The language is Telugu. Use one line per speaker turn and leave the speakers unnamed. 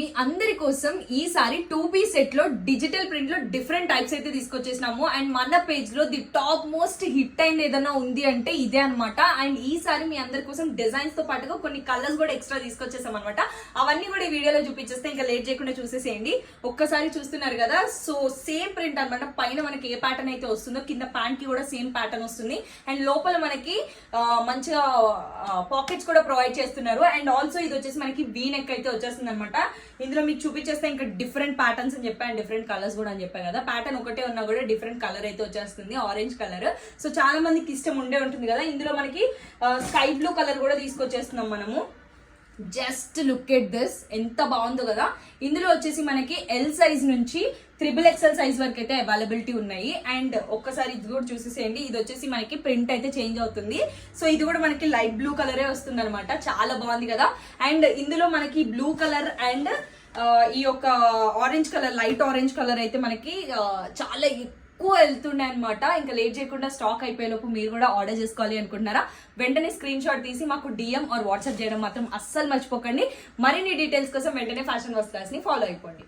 మీ అందరి కోసం ఈసారి 2 పీస్ సెట్ లో డిజిటల్ ప్రింట్ లో డిఫరెంట్ టైప్స్ అయితే తీసుకొచ్చేసినాము. అండ్ మన పేజ్ లో ది టాప్ మోస్ట్ హిట్ అయింది ఏదైనా ఉంది అంటే ఇదే అనమాట. అండ్ ఈసారి మీ అందరి కోసం డిజైన్స్ తో పాటుగా కొన్ని కలర్స్ కూడా ఎక్స్ట్రా తీసుకొచ్చేసాం అనమాట. అవన్నీ కూడా ఈ వీడియోలో చూపించేస్తే ఇంకా లేట్ చేయకుండా చూసేసేయండి. ఒక్కసారి చూస్తున్నారు కదా, సో సేమ్ ప్రింట్ అనమాట. పైన మనకి ఏ ప్యాటర్న్ అయితే వస్తుందో కింద ప్యాంట్ కి కూడా సేమ్ ప్యాటర్న్ వస్తుంది. అండ్ లోపల మనకి మంచిగా పాకెట్స్ కూడా ప్రొవైడ్ చేస్తున్నారు. అండ్ ఆల్సో ఇది వచ్చేసి మనకి వీ నెక్ అయితే వచ్చేస్తుంది అనమాట. ఇందులో మీకు చూపించేస్తే ఇంకా డిఫరెంట్ ప్యాటర్న్స్ అని చెప్పాను, డిఫరెంట్ కలర్స్ కూడా అని చెప్పాను కదా. ప్యాటర్న్ ఒకటే ఉన్నా కూడా డిఫరెంట్ కలర్ అయితే వచ్చేస్తుంది, ఆరెంజ్ కలర్. సో చాలా మందికి ఇష్టం ఉండే ఉంటుంది కదా. ఇందులో మనకి స్కై బ్లూ కలర్ కూడా తీసుకొచ్చేస్తున్నాం మనము. జస్ట్ లుక్ ఎట్ దిస్, ఎంత బాగుందో కదా. ఇందులో వచ్చేసి మనకి ఎల్ సైజ్ నుంచి 3XL సైజ్ వరకు అయితే అవైలబిలిటీ ఉన్నాయి. అండ్ ఒక్కసారి ఇది కూడా చూసేసేయండి. ఇది వచ్చేసి మనకి ప్రింట్ అయితే చేంజ్ అవుతుంది. సో ఇది కూడా మనకి లైట్ బ్లూ కలరే వస్తుంది అనమాట. చాలా బాగుంది కదా. అండ్ ఇందులో మనకి బ్లూ కలర్ అండ్ ఈ యొక్క orange colour, light orange colour అయితే మనకి చాలా ఎక్కువ వెళ్తుండే అనమాట. ఇంకా లేట్ చేయకుండా స్టాక్ అయిపోయేలోపు మీరు కూడా ఆర్డర్ చేసుకోవాలి అనుకుంటున్నారా, వెంటనే స్క్రీన్ షాట్ తీసి మాకు DM ఆర్ వాట్సాప్ చేయడం మాత్రం అస్సలు మర్చిపోకండి. మరిన్ని డీటెయిల్స్ కోసం వెంటనే ఫ్యాషన్ వస్తాస్ ని ఫాలో అయిపోండి.